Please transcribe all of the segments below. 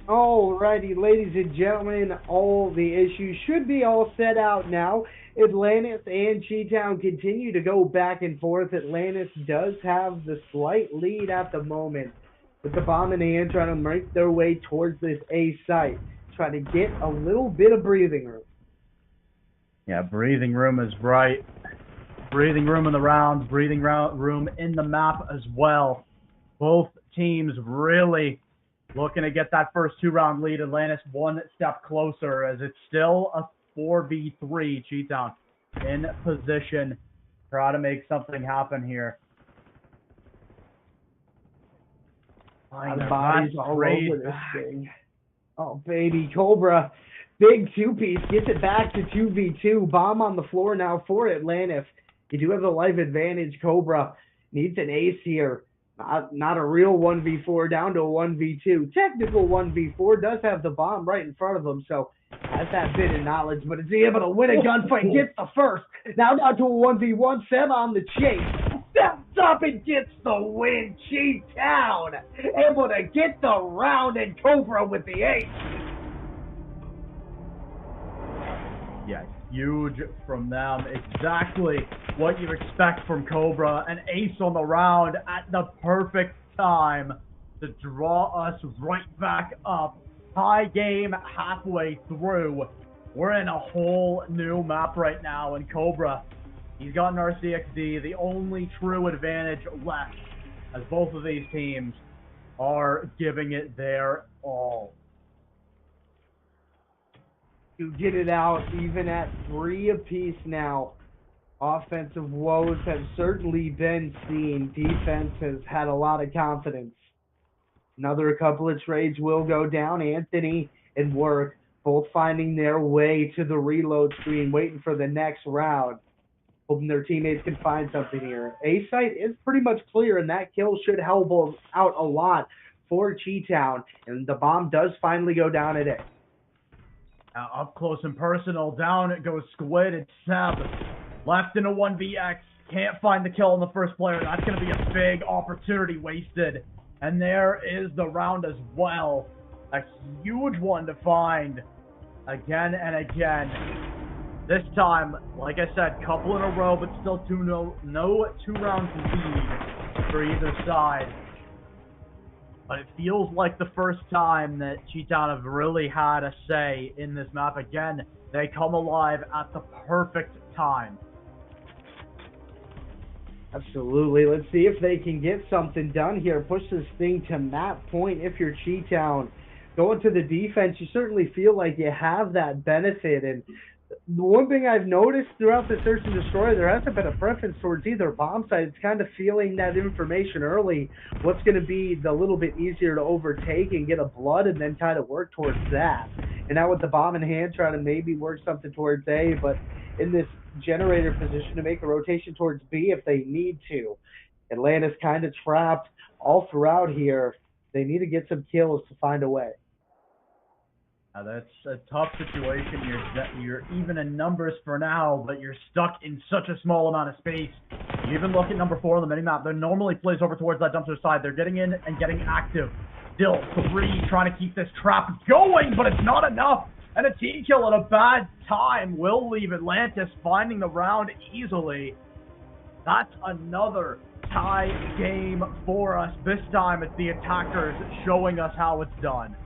Alrighty, ladies and gentlemen, all the issues should be all set out now. Atlantis and Cheetown continue to go back and forth. Atlantis does have the slight lead at the moment, with the bomb in hand trying to make their way towards this A site, trying to get a little bit of breathing room. Yeah, breathing room is right. Breathing room in the rounds, breathing room in the map as well. Both teams really looking to get that first two-round lead. Atlantis one step closer as it's still a 4v3. Cheetown in position. Try to make something happen here. The bodies all over this thing. Oh, baby, Cobra. Big two-piece. Gets it back to 2v2. Bomb on the floor now for Atlantis. You do have the life advantage. Cobra needs an ace here. Not a real 1v4, down to a 1v2. Technical 1v4, does have the bomb right in front of him, so has that bit of knowledge, but is he able to win a gunfight? Gets the first. Now down to a 1v1. Seb on the chase. Steps up and gets the win. Cheetown able to get the round, and Cobra with the ace. Yeah, huge from them. Exactly what you expect from Cobra. An ace on the round at the perfect time to draw us right back up. Tie game halfway through. We're in a whole new map right now, and Cobra, he's got an RCXD, the only true advantage left, as both of these teams are giving it their all. To get it out, even at 3 apiece now. Offensive woes have certainly been seen. Defense has had a lot of confidence. Another couple of trades will go down. Anthony and Work both finding their way to the reload screen, waiting for the next round, hoping their teammates can find something here. A site is pretty much clear, and that kill should help out a lot for Cheetown. And the bomb does finally go down at A. Up close and personal, down it goes Squid. It's Seb, left in a 1vx, can't find the kill on the first player. That's going to be a big opportunity wasted. And there is the round as well. A huge one to find again and again. This time, like I said, couple in a row, but still no two-round lead for either side. But it feels like the first time that Cheetown have really had a say in this map. Again, they come alive at the perfect time. Absolutely. Let's see if they can get something done here. Push this thing to map point if you're Cheetown. Going to the defense, you certainly feel like you have that benefit. And the one thing I've noticed throughout the search and destroy, there hasn't been a preference towards either bomb side. It's kind of feeling that information early, what's going to be the little bit easier to overtake and get a blood, and then kind of work towards that. And now with the bomb in hand, trying to maybe work something towards A, but in this generator position to make a rotation towards B if they need to. Atlantis kind of trapped all throughout here. They need to get some kills to find a way. That's a tough situation. You're even in numbers for now, but you're stuck in such a small amount of space. You even look at number 4 on the minimap. They normally plays over towards that dumpster side. They're getting in and getting active. Still 3 trying to keep this trap going, but it's not enough. And a team kill at a bad time will leave Atlantis finding the round easily. That's another tie game for us. This time it's the attackers showing us how it's done.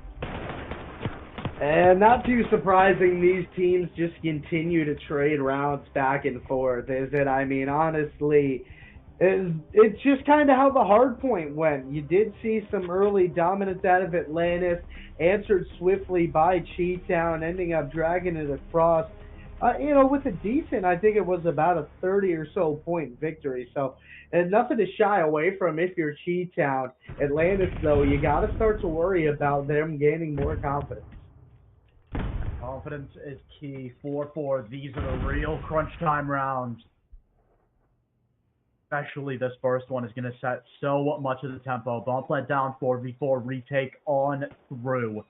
And not too surprising, these teams just continue to trade rounds back and forth, is it? I mean, honestly, it's just kind of how the hard point went. You did see some early dominance out of Atlantis, answered swiftly by Cheetown, ending up dragging it across. With a decent, I think it was about a 30 or so point victory. So, and nothing to shy away from if you're Cheetown. Atlantis, though, you got to start to worry about them gaining more confidence. Confidence is key. 4-4. These are the real crunch time rounds. Especially this first one is going to set so much of the tempo. Bump let down 4v4 retake on through.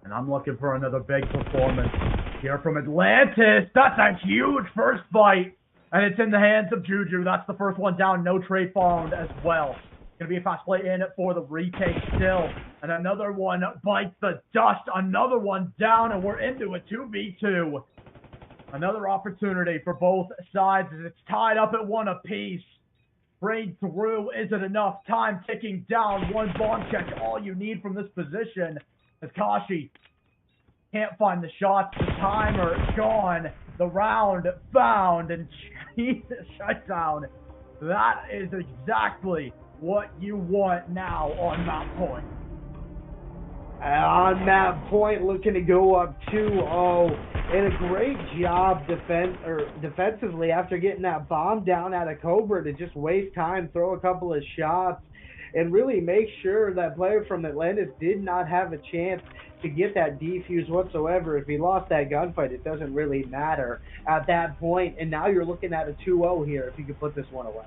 And I'm looking for another big performance here from Atlantis. That's a huge first fight. And it's in the hands of Juju. That's the first one down. No trade found as well. Going to be a fast play in for the retake still. And another one bites the dust. Another one down, and we're into a 2v2. Another opportunity for both sides as it's tied up at 1 apiece. Braid through, is it enough? Time ticking down. One bomb check, all you need from this position. As Kashi can't find the shots. The timer gone. The round found. And Jesus, shutdown. That is exactly what you want now on that point. On that point, looking to go up 2-0, and a great job defensively after getting that bomb down out of Cobra to just waste time, throw a couple of shots, and really make sure that player from Atlantis did not have a chance to get that defuse whatsoever. If he lost that gunfight, it doesn't really matter at that point, and now you're looking at a 2-0 here if you could put this one away.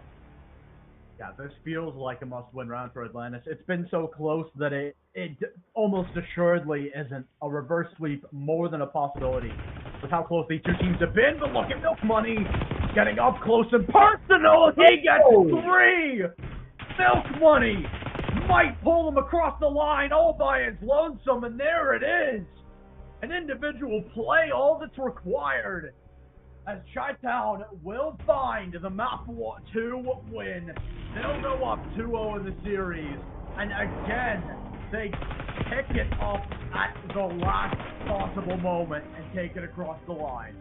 Yeah, this feels like a must-win round for Atlantis. It's been so close that it almost assuredly isn't. A reverse sweep more than a possibility with how close these two teams have been. But look at Milk Money getting up close and personal. He gets 3. Milk Money might pull him across the line all by his lonesome, and there it is. An individual play, all that's required, as Chi-Town will find the map 2 win. They'll go up 2-0 in the series. And again, they pick it up at the last possible moment and take it across the line.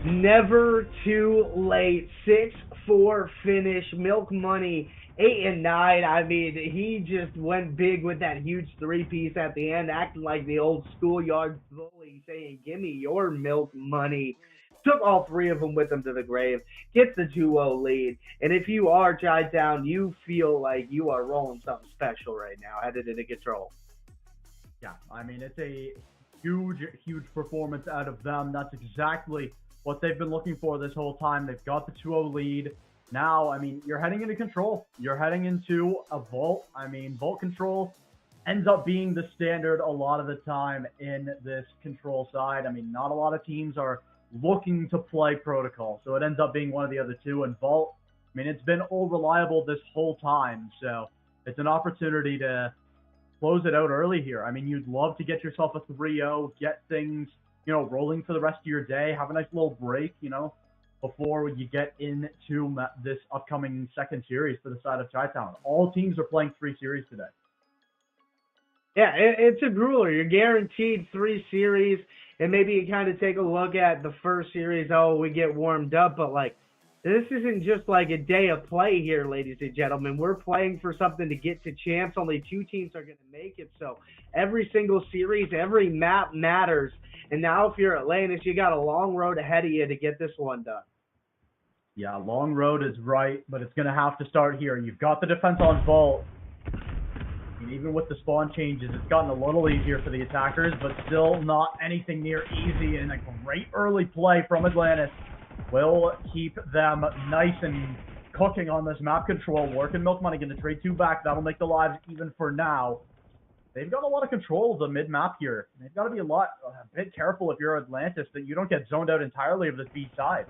Never too late. 6-4 finish. Milk Money 8-9. I mean, he just went big with that huge 3-piece at the end, acting like the old schoolyard bully, saying, "Give me your Milk Money." Took all 3 of them with him to the grave, gets the 2-0 lead. And if you are Chi-Town, you feel like you are rolling something special right now, headed into control. Yeah, I mean, it's a huge performance out of them. That's exactly what they've been looking for this whole time. They've got the 2-0 lead. Now, I mean, you're heading into control. You're heading into a vault. I mean, vault control ends up being the standard a lot of the time in this control side. I mean, not a lot of teams are looking to play protocol, so it ends up being one of the other two. And vault, I mean, it's been all reliable this whole time, so it's an opportunity to close it out early here. I mean, you'd love to get yourself a 3-0, get things, rolling for the rest of your day, have a nice little break, before you get into this upcoming second series for the side of Chi-Town. All teams are playing 3 series today. Yeah, it's a grueler. You're guaranteed 3 series, and maybe you kind of take a look at the first series, we get warmed up, but this isn't just like a day of play here, ladies and gentlemen. We're playing for something to get to champs. Only 2 teams are going to make it, so every single series, every map matters. And now if you're Atlantis, you got a long road ahead of you to get this one done. Yeah, long road is right, but it's going to have to start here. You've got the defense on vault. And even with the spawn changes, it's gotten a little easier for the attackers, but still not anything near easy. And a great early play from Atlantis will keep them nice and cooking on this map control. Working Milk Money, going to trade 2 back. That'll make the lives even for now. They've got a lot of control of the mid-map here. They've got to be a bit careful if you're Atlantis that you don't get zoned out entirely of this B side.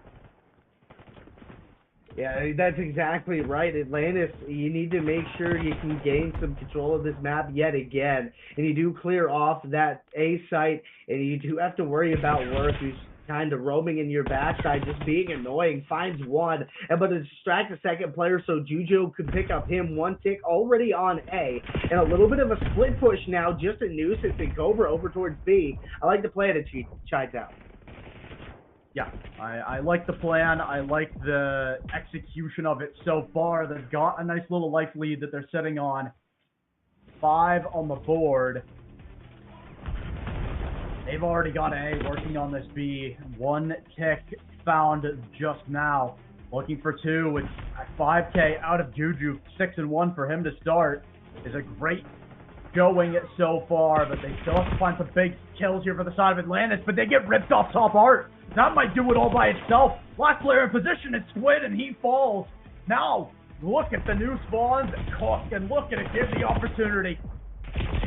Yeah, that's exactly right. Atlantis, you need to make sure you can gain some control of this map yet again. And you do clear off that A site, and you do have to worry about Worth, who's kind of roaming in your backside, just being annoying. Finds one, but to distract the second player so Jujo could pick up him 1 tick already on A. And a little bit of a split push now, just a nuisance, and Cobra over towards B. I like to play it at Chi-Town. Yeah, I like the plan. I like the execution of it so far. They've got a nice little life lead that they're sitting on. 5 on the board. They've already got A working on this B. 1 tick found just now. Looking for 2. It's at 5K out of Juju. 6-1 for him to start is a great showing so far, but they still have to find some big kills here for the side of Atlantis, but they get ripped off top art. That might do it all by itself. Last player in position is Squid, and he falls. Now, look at the new spawns, Cook, and look at it, give the opportunity.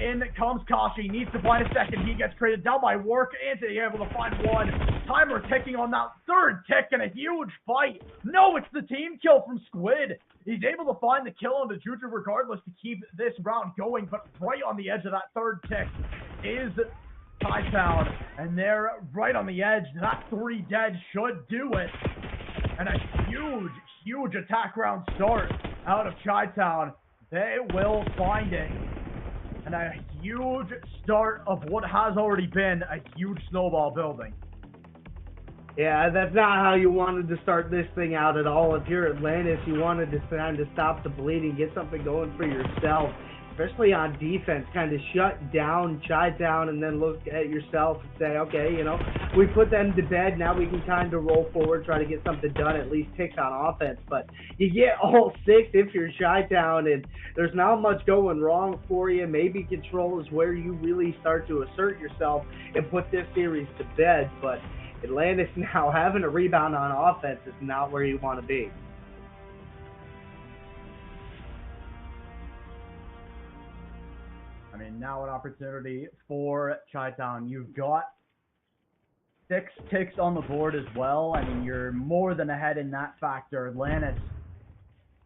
in comes Kashi. Needs to find a second. He gets traded down by Work. Anthony able to find one. Timer ticking on that third tick in a huge fight. No, it's the team kill from Squid. He's able to find the kill on the Juju regardless to keep this round going, but right on the edge of that third tick is Chi-Town, and they're right on the edge. That 3 dead should do it. And a huge, huge attack round start out of Chi-Town. They will find it. And a huge start of what has already been a huge snowball building. Yeah, that's not how you wanted to start this thing out at all. If you're Atlantis, you wanted to kind of stop the bleeding, get something going for yourself, especially on defense, kind of shut down Chi-Town and then look at yourself and say, okay, you know, we put them to bed, now we can kind of roll forward, try to get something done, at least ticks on offense. But you get all 6 if you're Chi-Town, and there's not much going wrong for you. Maybe control is where you really start to assert yourself and put this series to bed, but Atlantis now having a rebound on offense is not where you want to be. I mean, now an opportunity for Chi-Town. You've got 6 ticks on the board as well. I mean, you're more than ahead in that factor. Atlantis,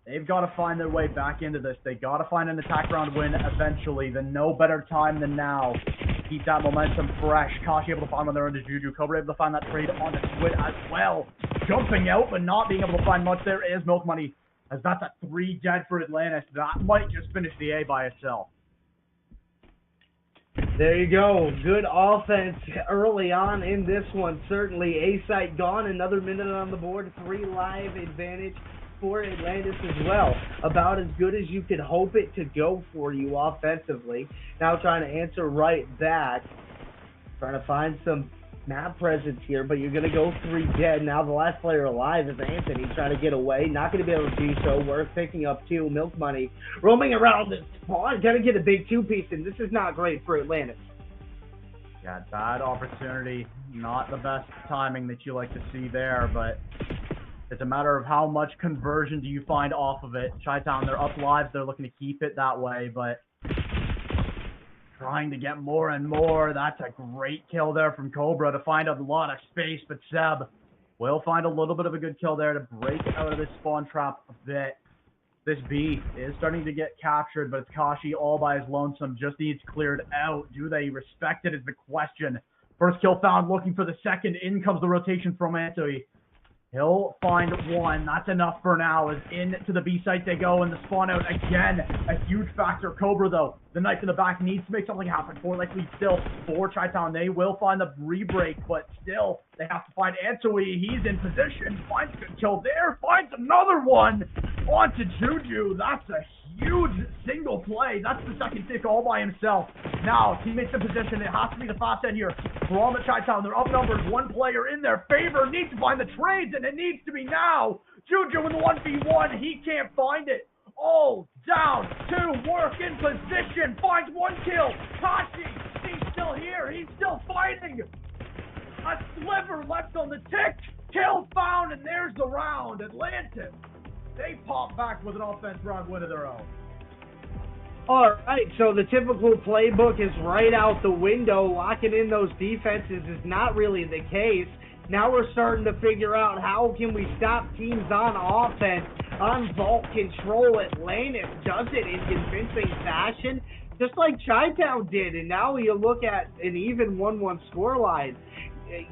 they've got to find their way back into this. They got to find an attack round win eventually. Then no better time than now. Keep that momentum fresh. Kashi able to find one there into Juju. Cobra able to find that trade on the Squid as well. Jumping out, but not being able to find much there is Milk Money. As that's a 3 dead for Atlantis. That might just finish the A by itself. There you go. Good offense early on in this one. Certainly A site gone. Another minute on the board. 3 live advantage for Atlantis as well. About as good as you could hope it to go for you offensively. Now trying to answer right back. Trying to find some map presence here, but you're going to go 3 dead. Now the last player alive is Anthony trying to get away. Not going to be able to do so. Worth picking up 2. Milk Money roaming around the spawn. Going to get a big 2-piece, and this is not great for Atlantis. Yeah, bad opportunity. Not the best timing that you like to see there, but it's a matter of how much conversion do you find off of it. Chi-Town, they're up lives. They're looking to keep it that way, but trying to get more and more. That's a great kill there from Cobra to find a lot of space, but Seb will find a little bit of a good kill there to break out of this spawn trap a bit. This B is starting to get captured, but it's Kashi all by his lonesome. Just needs cleared out. Do they respect it is the question. First kill found, looking for the second. In comes the rotation from Anthony. He'll find 1. That's enough for now. As into the B site they go, and the spawn out again. A huge factor. Cobra, though, the knife in the back needs to make something happen. 4 likely still for Chi-Town. They will find the re-break, but still, they have to find Ansui. He's in position. Finds a good kill there. Finds another one. Onto Juju. That's a huge single play. That's the second tick all by himself. Now, teammates in position. It has to be the fast end here. From Chi-Town, they're outnumbered. 1 player in their favor. Needs to find the trades, and it needs to be now. Juju in the 1v1. He can't find it. All down to Work in position. Finds 1 kill. Kashi, he's still here. He's still fighting. A sliver left on the tick. Kill found, and there's the round. Atlantis, they pop back with an offense round win of their own. All right, so the typical playbook is right out the window. Locking in those defenses is not really the case. Now we're starting to figure out how can we stop teams on offense, on vault control. Atlantis does it in convincing fashion, just like Chi-Town did. And now you look at an even 1-1 scoreline.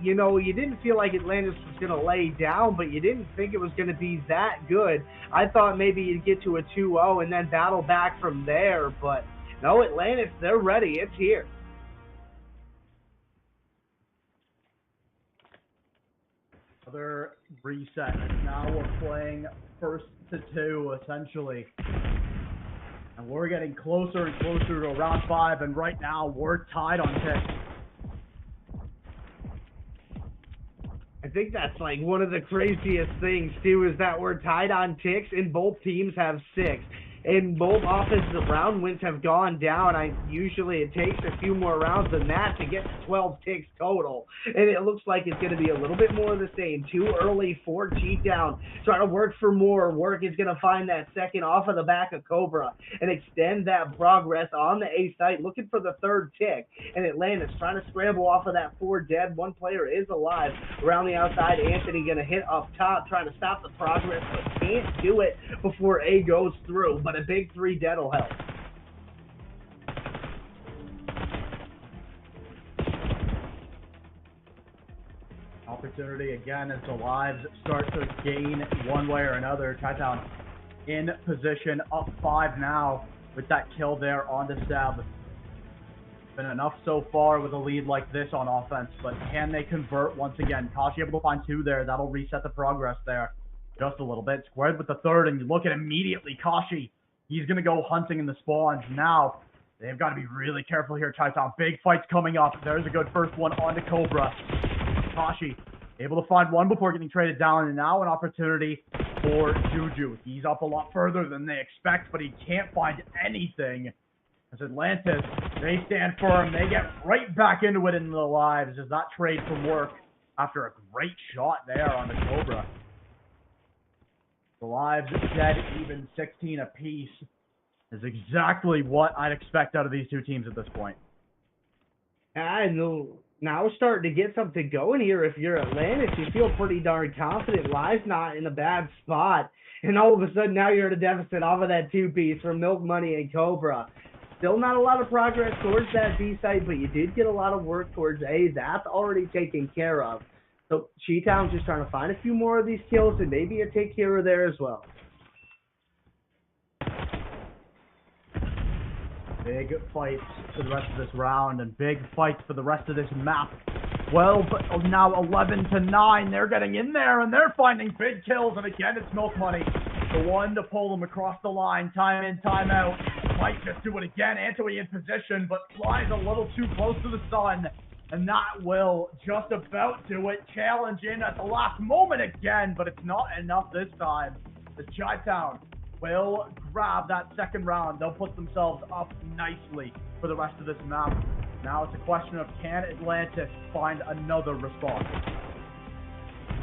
You know, you didn't feel like Atlantis was going to lay down, but you didn't think it was going to be that good. I thought maybe you'd get to a 2-0 and then battle back from there, but no, Atlantis, they're ready. It's here. Another reset. Now we're playing 1st to 2, essentially. And we're getting closer and closer to round 5, and right now we're tied on ticks. I think that's like one of the craziest things, too, is that we're tied on ticks and both teams have 6. and both offensive round wins have gone down. Usually it takes a few more rounds than that to get to 12 ticks total, and it looks like it's going to be a little bit more of the same. Too early for Cheatdown, trying to work for more. Work is going to find that second off of the back of Cobra and extend that progress on the A site, looking for the third tick, and Atlantis trying to scramble off of that 4 dead. One player is alive around the outside. Anthony going to hit up top, trying to stop the progress, but can't do it before A goes through, but a big 3 dead will help. Opportunity again as the lives start to gain one way or another. Chi-Town in position, up 5 now with that kill there on the Seb. Been enough so far with a lead like this on offense, but can they convert once again? Kashi able to find 2 there. That'll reset the progress there just a little bit. Squared with the third, and you look at immediately Kashi. He's going to go hunting in the spawns. Now, they've got to be really careful here, Chi-Town. Big fights coming up. There's a good first one onto Cobra. Kashi able to find one before getting traded down, and now an opportunity for Juju. He's up a lot further than they expect, but he can't find anything. As Atlantis, they stand firm. They get right back into it in the lives as that trade from work after a great shot there on the Cobra. The lives dead even 16 apiece is exactly what I'd expect out of these two teams at this point. And now we're starting to get something going here. If you're Atlantis, you feel pretty darn confident. Live's not in a bad spot. And all of a sudden now you're at a deficit off of that 2-piece from Milk Money and Cobra. Still not a lot of progress towards that B side, but you did get a lot of work towards A. That's already taken care of. So Cheatdown's just trying to find a few more of these kills and maybe a take care of there as well. Big fights for the rest of this round and big fights for the rest of this map. 12, now 11-9. They're getting in there and they're finding big kills. And again, it's Milk Money, the one to pull them across the line, time in, time out. Might just do it again. Antony in position, but flies a little too close to the sun. And that will just about do it. Challenge in at the last moment again, but it's not enough this time. The Chi-Town will grab that second round. They'll put themselves up nicely for the rest of this map. Now it's a question of, can Atlantis find another response?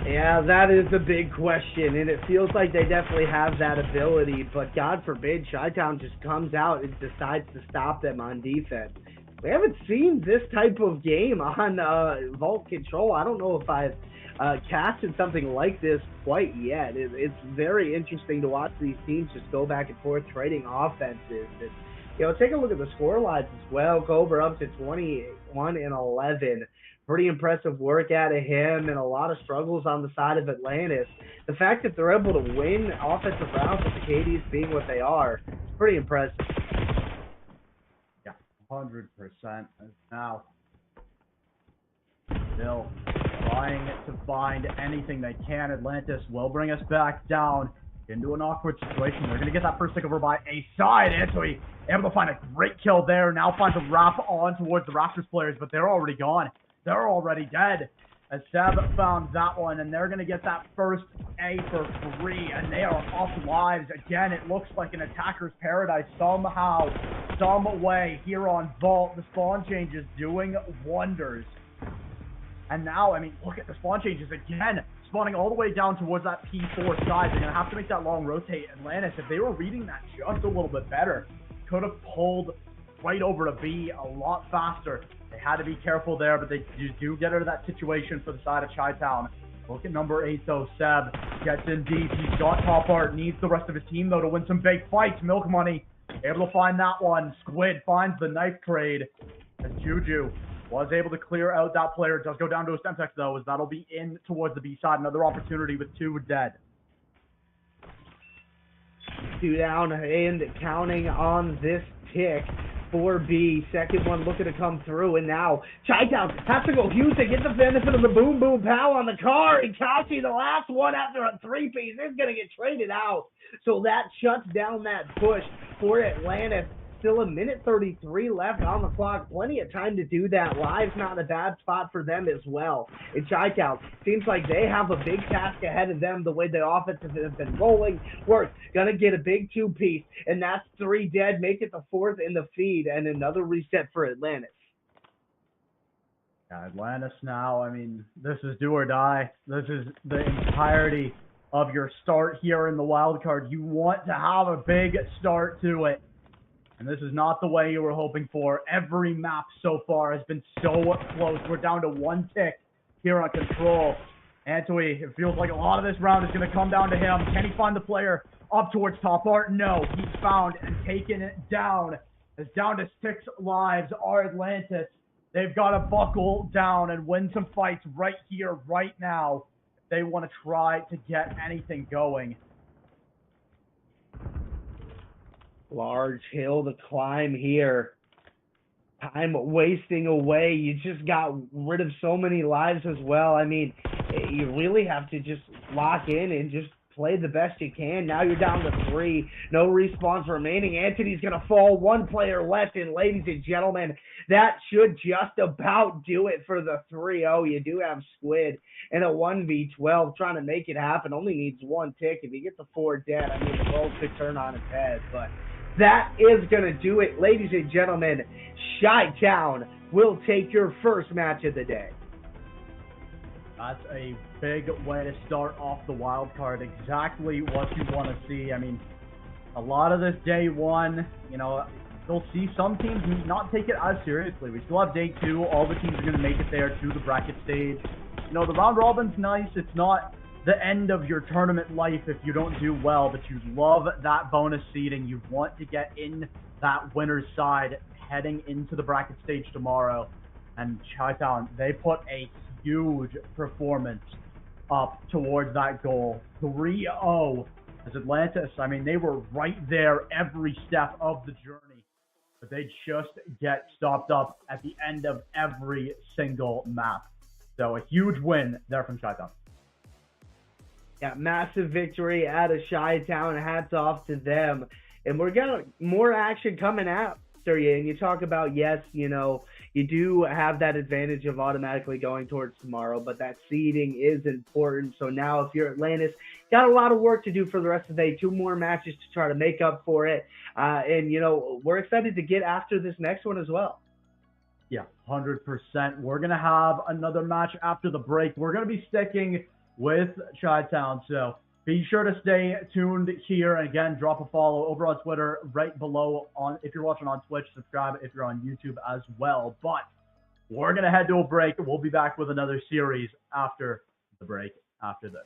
Yeah, that is the big question, and it feels like they definitely have that ability, but God forbid Chi-Town just comes out and decides to stop them on defense. We haven't seen this type of game on Vault Control. I don't know if I've casted something like this quite yet. It's very interesting to watch these teams just go back and forth trading offenses. And, you know, take a look at the score lines as well. Cobra up to 21-11. Pretty impressive work out of him and a lot of struggles on the side of Atlantis. The fact that they're able to win offensive rounds with the KDs being what they are, it's pretty impressive. 100%. Now, still trying to find anything they can. Atlantis will bring us back down into an awkward situation. They're going to get that first stick over by A side. Antony able to find a great kill there. Now finds a wrap on towards the Raptors players, but they're already gone. They're already dead. As Seb found that one, and they're going to get that first A for free, and they are off lives. Again, it looks like an attacker's paradise somehow, some way here on Vault. The spawn changes doing wonders. And now, I mean, look at the spawn changes again, spawning all the way down towards that P4 side. They're going to have to make that long rotate. Atlantis, if they were reading that just a little bit better, could have pulled right over to B a lot faster. They had to be careful there, but they do get out of that situation for the side of Chi-Town. Look at number 8, though. Seb gets in deep. He's got top art. Needs the rest of his team, though, to win some big fights. Milk Money able to find that one. Squid finds the knife trade. As Juju was able to clear out that player. Does go down to a Stemtex, though, as that'll be in towards the B side. Another opportunity with 2 dead. 2 down and counting on this tick. 4B, second one looking to come through, and now Chi-Town has to go huge to get the benefit of the boom boom pow on the car, and Kashi, the last one after a 3-piece, is going to get traded out. So that shuts down that push for Atlantis. still a minute 33 left on the clock. Plenty of time to do that. Live's not a bad spot for them as well. In Chi-Town, seems like they have a big task ahead of them the way the offense has been rolling. Worth gonna get a big two-piece, and that's 3 dead. Make it the 4th in the feed, and another reset for Atlantis. Yeah, Atlantis now, I mean, this is do or die. This is the entirety of your start here in the wild card. You want to have a big start to it. And this is not the way you were hoping for. Every map so far has been so close. We're down to 1 tick here on control. Antwi, it feels like a lot of this round is going to come down to him. Can he find the player up towards top art? No, he's found and taken it down. It's down to 6 lives are Atlantis. They've got to buckle down and win some fights right here, right now, if they want to try to get anything going. Large hill to climb here. Time wasting away. You just got rid of so many lives as well. I mean, you really have to just lock in and just play the best you can. Now you're down to 3. No respawns remaining. Anthony's going to fall. 1 player left. And ladies and gentlemen, that should just about do it for the 3-0. You do have Squid in a 1v12 trying to make it happen. Only needs 1 tick. If he gets a 4 dead, I mean, the world could turn on its head. But that is going to do it. Ladies and gentlemen, Chi-Town will take your first match of the day. That's a big way to start off the wild card. Exactly what you want to see. I mean, a lot of this day 1, you know, you'll see some teams not take it as seriously. We still have day 2. All the teams are going to make it there to the bracket stage. You know, the round robin's nice. It's not the end of your tournament life if you don't do well, but you love that bonus seeding. You want to get in that winner's side heading into the bracket stage tomorrow. And Chi-Town, they put a huge performance up towards that goal. 3-0 as Atlantis. I mean, they were right there every step of the journey, but they just get stopped up at the end of every single map. So a huge win there from Chi-Town. Yeah, massive victory out of Chi-Town. Hats off to them. And we're got more action coming out. And you talk about, yes, you know, you do have that advantage of automatically going towards tomorrow, but that seeding is important. So now if you're Atlantis, got a lot of work to do for the rest of the day. 2 more matches to try to make up for it. And, you know, we're excited to get after this next one as well. Yeah, 100%. We're going to have another match after the break. We're going to be sticking with Chi-Town, so be sure to stay tuned here. And again, drop a follow over on Twitter right below. If you're watching on Twitch, subscribe if you're on YouTube as well. But we're going to head to a break. We'll be back with another series after the break after this.